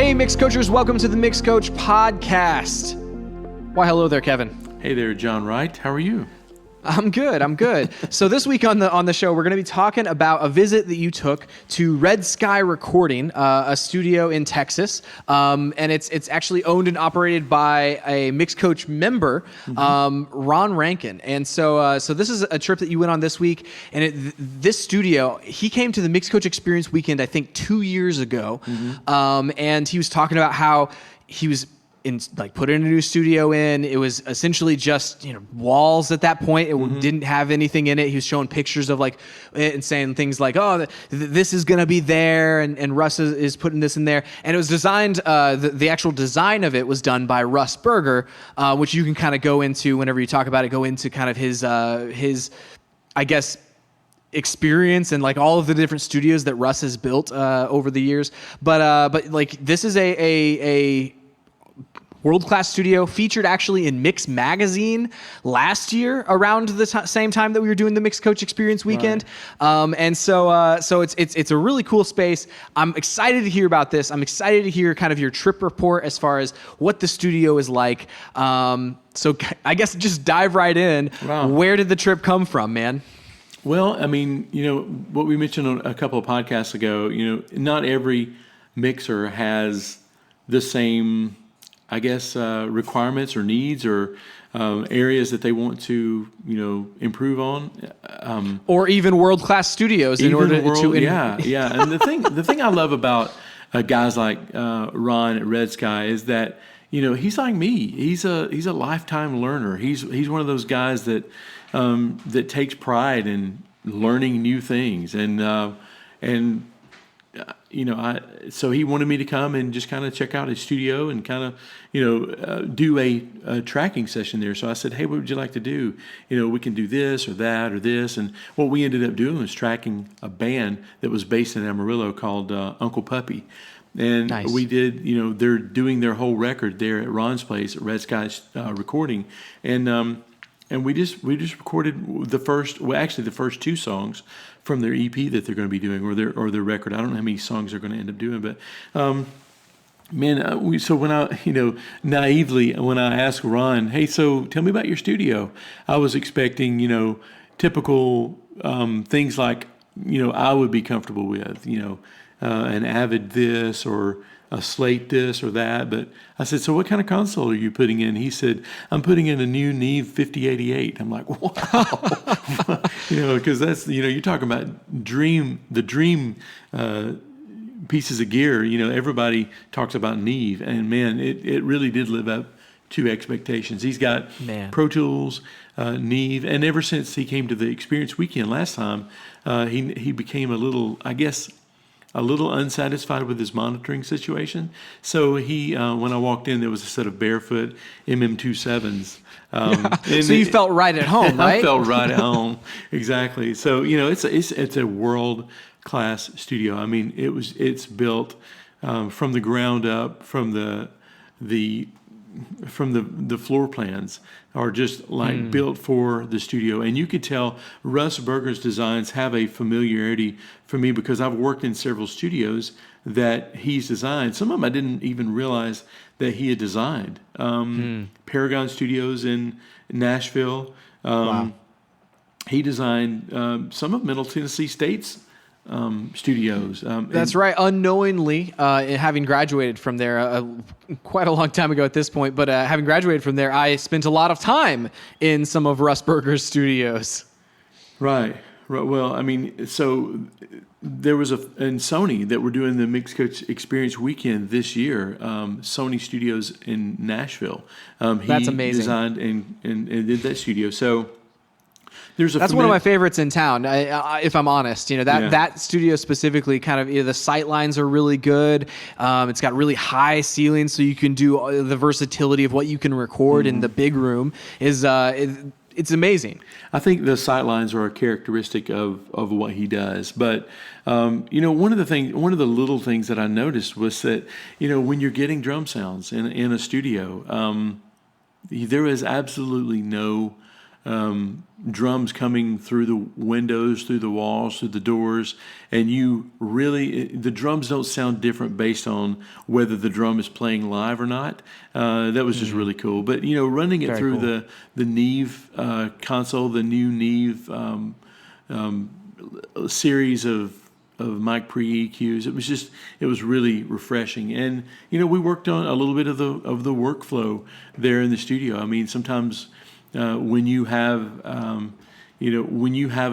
Hey, MixCoachers, welcome to the MixCoach podcast. Why, hello there, Kevin. Hey there, John Wright. How are you? I'm good. So this week on the show, we're going to be talking about a visit that you took to Red Sky Recording, a studio in Texas, and it's actually owned and operated by a MixCoach member, Ron Rankin. And so this is a trip that you went on this week, and this studio, he came to the MixCoach Experience Weekend, I think 2 years ago, and he was talking about how he was put in a new studio in. It was essentially just, walls at that point. It didn't have anything in it. He was showing pictures of and saying things like, oh, this is going to be there. And Russ is putting this in there. And it was designed, the actual design of it was done by Russ Berger, which you can kind of go into whenever you talk about it, go into kind of his, I guess, experience and all of the different studios that Russ has built over the years. But this is a world-class studio, featured actually in Mix Magazine last year around the same time that we were doing the MixCoach Experience Weekend. Right. So it's a really cool space. I'm excited to hear about this. I'm excited to hear kind of your trip report as far as what the studio is like. So I guess just dive right in. Wow. Where did the trip come from, man? Well, I mean, what we mentioned a couple of podcasts ago, not every mixer has the same, I guess, requirements or needs or areas that they want to, improve on, or even world-class studios in order to. Yeah. And the thing I love about guys like Ron at Red Sky is that he's like me. He's a lifetime learner. He's one of those guys that takes pride in learning new things so he wanted me to come and just kind of check out his studio and kind of, do a tracking session there. So I said, hey, what would you like to do? We can do this or that or this. And what we ended up doing was tracking a band that was based in Amarillo called Uncle Puppy. And nice. We did, they're doing their whole record there at Ron's place at Red Sky's Recording. And we just recorded the first two songs from their EP that they're going to be doing, or their record. I don't know how many songs they're going to end up doing, but so when I naively when I asked Ron, hey, so tell me about your studio, I was expecting typical things like I would be comfortable with, an Avid this or a Slate this or that. But I said, so what kind of console are you putting in? He said, I'm putting in a new Neve 5088. I'm like, wow. Because that's, you're talking about the dream pieces of gear. Everybody talks about Neve, and man, it really did live up to expectations. He's got Pro Tools, Neve, and ever since he came to the Experience Weekend last time, he became a little unsatisfied with his monitoring situation. So he, when I walked in, there was a set of barefoot MM27s. So you felt right at home, right? I felt right at home, exactly. So it's a world-class studio. I mean, it's built from the ground up, from the floor plans are just built for the studio. And you could tell Russ Berger's designs have a familiarity for me because I've worked in several studios that he's designed. Some of them I didn't even realize that he had designed. Paragon Studios in Nashville. Wow. He designed some of Middle Tennessee State's studios. That's right. Unknowingly, having graduated from there quite a long time ago at this point, but having graduated from there, I spent a lot of time in some of Russ Berger's studios. Right. Well, I mean, so there was in Sony that were doing the MixCoach Experience Weekend this year. Sony Studios in Nashville. That's amazing. He designed and did that studio. So. That's one of my favorites in town, if I'm honest. That studio specifically, kind of the sight lines are really good. It's got really high ceilings, so you can do the versatility of what you can record in the big room. It's amazing. I think the sight lines are a characteristic of what he does. But one of the little things that I noticed was that when you're getting drum sounds in a studio, there is absolutely no drums coming through the windows, through the walls, through the doors, and the drums don't sound different based on whether the drum is playing live or not. That was just really cool. But running it Very through cool. the Neve console, the new Neve series of mic pre-EQs. It was really refreshing. And, we worked on a little bit of the workflow there in the studio. I mean, sometimes when you have a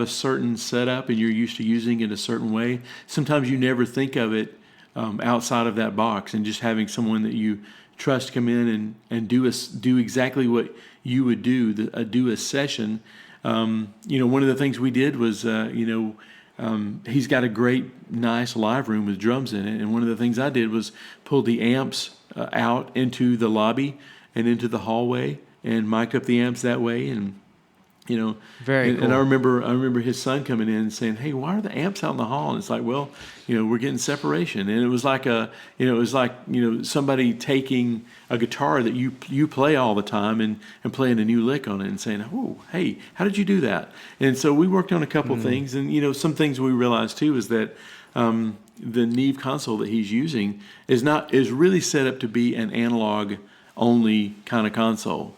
certain setup and you're used to using it a certain way, sometimes you never think of it outside of that box, and just having someone that you trust come in and do exactly what you would do a session. One of the things we did was, he's got a great, nice live room with drums in it. And one of the things I did was pull the amps out into the lobby and into the hallway and mic up the amps that way. And, Very cool. And I remember his son coming in and saying, "Hey, why are the amps out in the hall?" And it's like, well, we're getting separation. And it was like somebody taking a guitar that you play all the time and playing a new lick on it and saying, "Oh, hey, how did you do that?" And so we worked on a couple things, and some things we realized too is that the Neve console that he's using is really set up to be an analog only kind of console.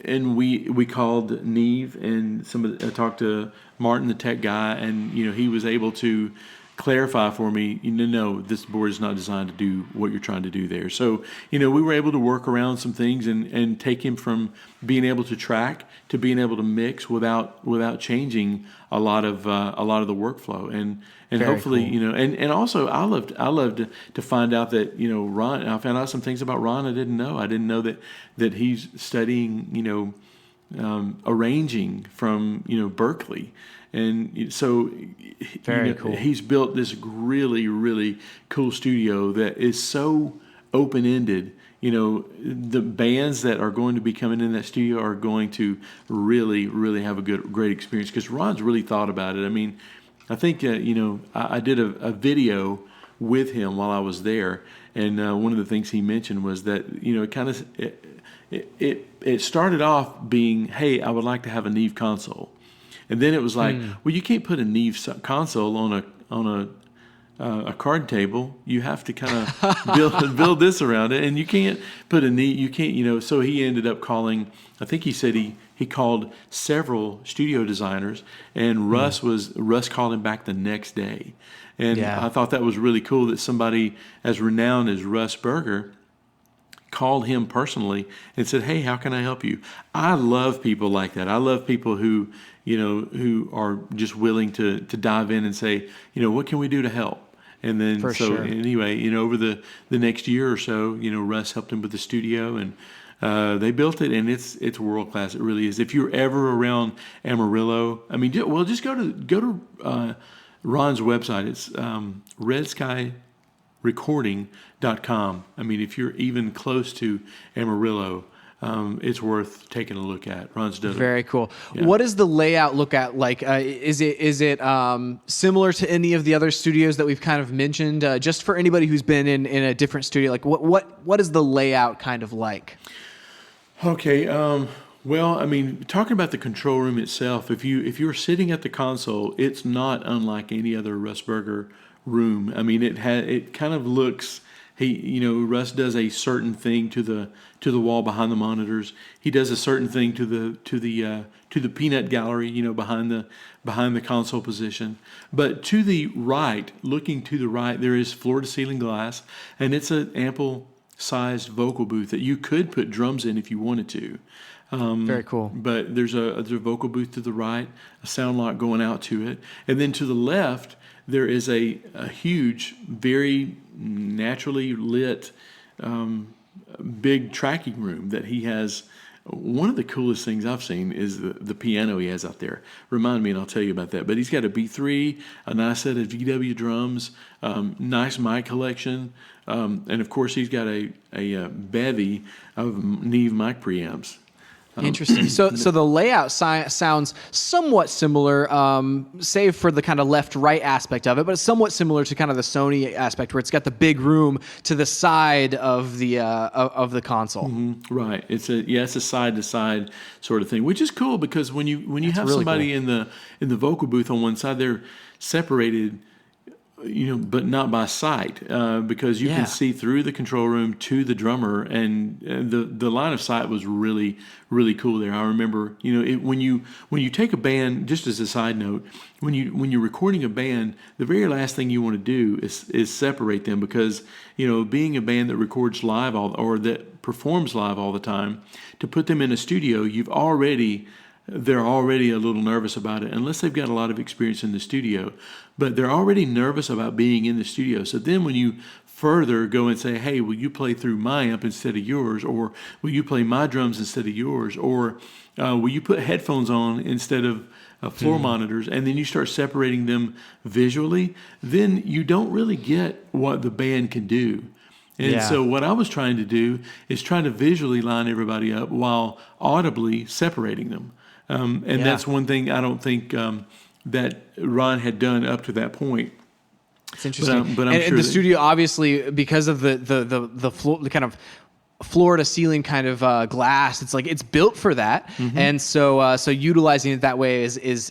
And we called Neve, and I talked to Martin, the tech guy, and he was able to clarify for me, no, this board is not designed to do what you're trying to do there. So, we were able to work around some things and take him from being able to track to being able to mix without changing a lot of the workflow. And Very hopefully, cool. and also I loved to find out that, Ron, I found out some things about Ron I didn't know. I didn't know that he's studying, arranging from, Berkeley. And so Very cool. he's built this really, really cool studio that is so open-ended. The bands that are going to be coming in that studio are going to really, really have a great experience, because Ron's really thought about it. I mean, I think, I did a video with him while I was there, and one of the things he mentioned was that, it started off being, hey, I would like to have a Neve console. And then it was like, well, you can't put a Neve console on a card table. You have to kind of build this around it, and you can't put a Neve. You can't, So he ended up calling. I think he said he called several studio designers, and Russ called him back the next day, and I thought that was really cool that somebody as renowned as Russ Berger called him personally and said, "Hey, how can I help you?" I love people like that. I love people who are just willing to dive in and say, what can we do to help? And then anyway, over the next year or so, Russ helped him with the studio, and they built it, and it's world class. It really is. If you're ever around Amarillo, I mean, just go to Ron's website. It's redskyrecording.com. I mean, if you're even close to Amarillo, it's worth taking a look at. Ron's done it. Very cool. Yeah. What does the layout look at like? Is it similar to any of the other studios that we've kind of mentioned? Just for anybody who's been in a different studio, like what is the layout kind of like? Okay. Well, I mean, talking about the control room itself, if you're sitting at the console, it's not unlike any other Russ Berger room. I mean, it kind of looks. Russ does a certain thing to the wall behind the monitors. He does a certain thing to the peanut gallery, behind the console position. But to the right, looking to the right, there is floor to ceiling glass, and it's an ample sized vocal booth that you could put drums in if you wanted to. Very cool. But there's a vocal booth to the right, a sound lock going out to it, and then to the left there is a huge, very naturally lit, big tracking room that he has. One of the coolest things I've seen is the piano he has out there. Remind me, and I'll tell you about that. But he's got a B3, a nice set of VW drums, nice mic collection, and of course he's got a bevy of Neve mic preamps. Interesting. So the layout sounds somewhat similar, save for the kind of left-right aspect of it, but it's somewhat similar to kind of the Sony aspect, where it's got the big room to the side of the console. Mm-hmm. Right. It's a side-to-side sort of thing, which is cool because when you have really somebody cool. in the vocal booth on one side, they're separated, but not by sight, because you can see through the control room to the drummer, and the line of sight was really, really cool there. I remember, when you take a band, just as a side note, when you're recording a band, the very last thing you want to do is separate them, because being a band that records live or that performs live all the time, to put them in a studio, they're already a little nervous about it, unless they've got a lot of experience in the studio. But they're already nervous about being in the studio. So then when you further go and say, hey, will you play through my amp instead of yours? Or will you play my drums instead of yours? Or will you put headphones on instead of floor monitors? And then you start separating them visually. Then you don't really get what the band can do. And so what I was trying to do is trying to visually line everybody up while audibly separating them. That's one thing I don't think that Ron had done up to that point. It's interesting. But I'm sure and the studio, obviously, because of the floor, the kind of floor to ceiling kind of glass, it's built for that. Mm-hmm. And so utilizing it that way it's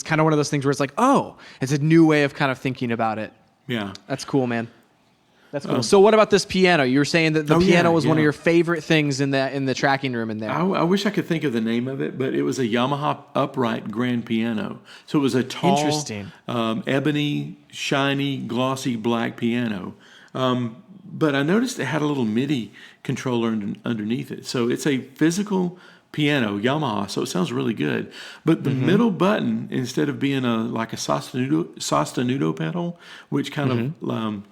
kind of one of those things where it's like, oh, it's a new way of kind of thinking about it. Yeah, that's cool, man. That's cool. So what about this piano? You were saying that the piano was one of your favorite things in the tracking room in there. I wish I could think of the name of it, but it was a Yamaha upright grand piano. So it was a tall, interesting, ebony, shiny, glossy black piano. But I noticed it had a little MIDI controller underneath it. So it's a physical piano, Yamaha, so it sounds really good. But the middle button, instead of being like a sostenuto pedal, which kind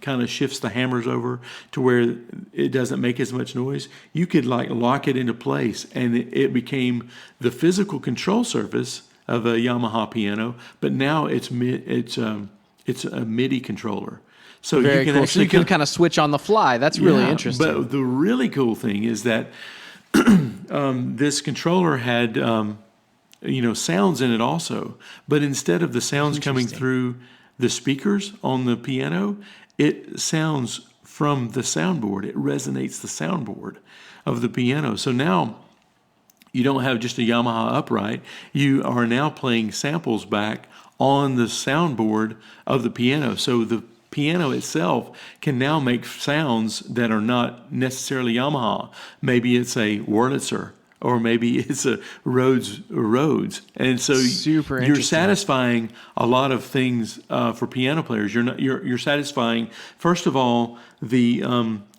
of shifts the hammers over to where it doesn't make as much noise, you could lock it into place, and it became the physical control surface of a Yamaha piano. But now it's a MIDI controller. So very cool. So you can kind of switch on the fly. That's really interesting. But the really cool thing is that this controller had, sounds in it also. But instead of the sounds coming through the speakers on the piano, it sounds from the soundboard. It resonates the soundboard of the piano. So now you don't have just a Yamaha upright. You are now playing samples back on the soundboard of the piano. So the piano itself can now make sounds that are not necessarily Yamaha. Maybe it's a Wurlitzer, or maybe it's a Rhodes. And so you're satisfying a lot of things for piano players. You're satisfying, first of all, the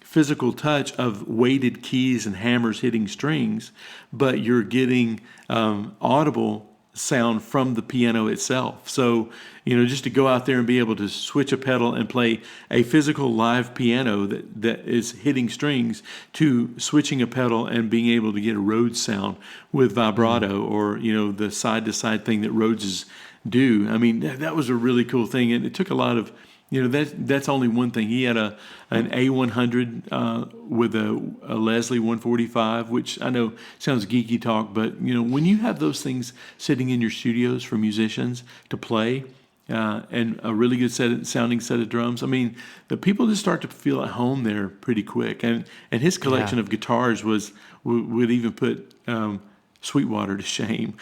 physical touch of weighted keys and hammers hitting strings, but you're getting audible sound from the piano itself. So, just to go out there and be able to switch a pedal and play a physical live piano that is hitting strings, to switching a pedal and being able to get a Rhodes sound with vibrato, or, the side-to-side thing that Rhodeses do. I mean, that was a really cool thing. And it took a lot of, that's only one thing. He had an A100 with a Leslie 145, which I know sounds geeky talk, but when you have those things sitting in your studios for musicians to play, and a really good sounding set of drums, I mean, the people just start to feel at home there pretty quick. And his collection of guitars would even put Sweetwater to shame.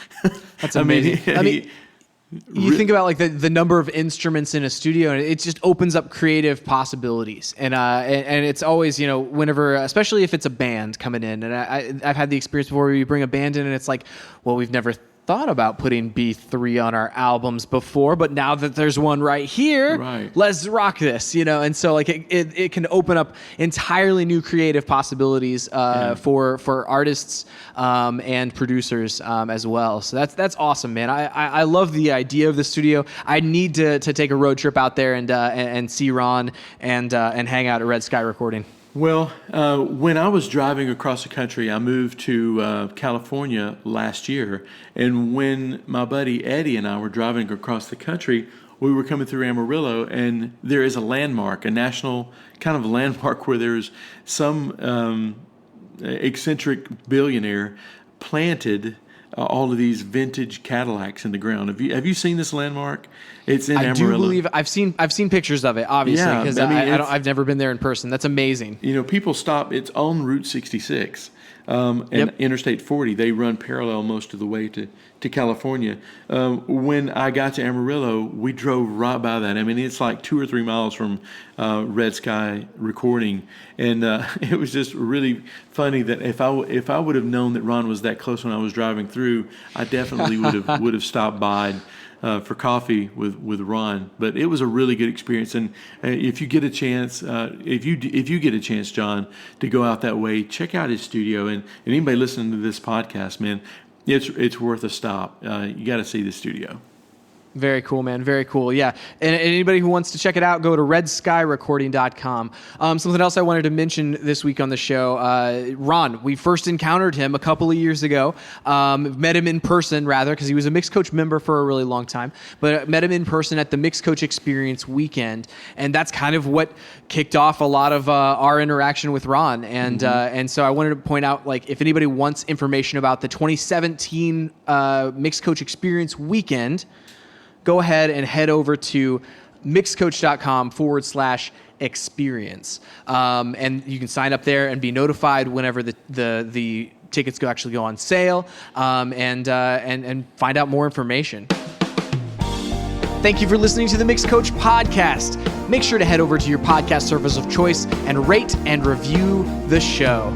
That's amazing. You think about the number of instruments in a studio, and it just opens up creative possibilities. And it's always, whenever, especially if it's a band coming in, and I've had the experience before where you bring a band in and it's like, well, we've never thought about putting B3 on our albums before, but now that there's one right here, let's rock this, and so it can open up entirely new creative possibilities for artists and producers as well. So that's awesome, man. I love the idea of the studio. I need to take a road trip out there and see Ron and hang out at Red Sky Recording. Well, when I was driving across the country, I moved to California last year. And when my buddy Eddie and I were driving across the country, we were coming through Amarillo, and there is a landmark, a national kind of landmark where there's some eccentric billionaire planted all of these vintage Cadillacs in the ground. Have you seen this landmark? It's in Amarillo. I do believe I've seen pictures of it, obviously, Yeah, because I mean, I've never been there in person. That's amazing. People stop. It's on Route 66 and Yep. Interstate 40. They run parallel most of the way to California. When I got to Amarillo, we drove right by that. I mean, it's like 2 or 3 miles from Red Sky Recording, and it was just really funny that if I would have known that Ron was that close when I was driving through, I definitely would have stopped by for coffee with Ron. But it was a really good experience, and if you get a chance, if you get a chance, John, to go out that way, check out his studio. And anybody listening to this podcast, man, it's worth a stop. You got to see the studio. Very cool, man. Very cool. Yeah. And anybody who wants to check it out, go to redskyrecording.com. Something else I wanted to mention this week on the show, Ron, we first encountered him a couple of years ago. Met him in person, rather, because he was a MixCoach member for a really long time. But met him in person at the MixCoach Experience weekend. And that's kind of what kicked off a lot of our interaction with Ron. And so I wanted to point out, like, if anybody wants information about the 2017 MixCoach Experience weekend, go ahead and head over to mixcoach.com/experience. And you can sign up there and be notified whenever the tickets actually go on sale, and find out more information. Thank you for listening to the MixCoach podcast. Make sure to head over to your podcast service of choice and rate and review the show.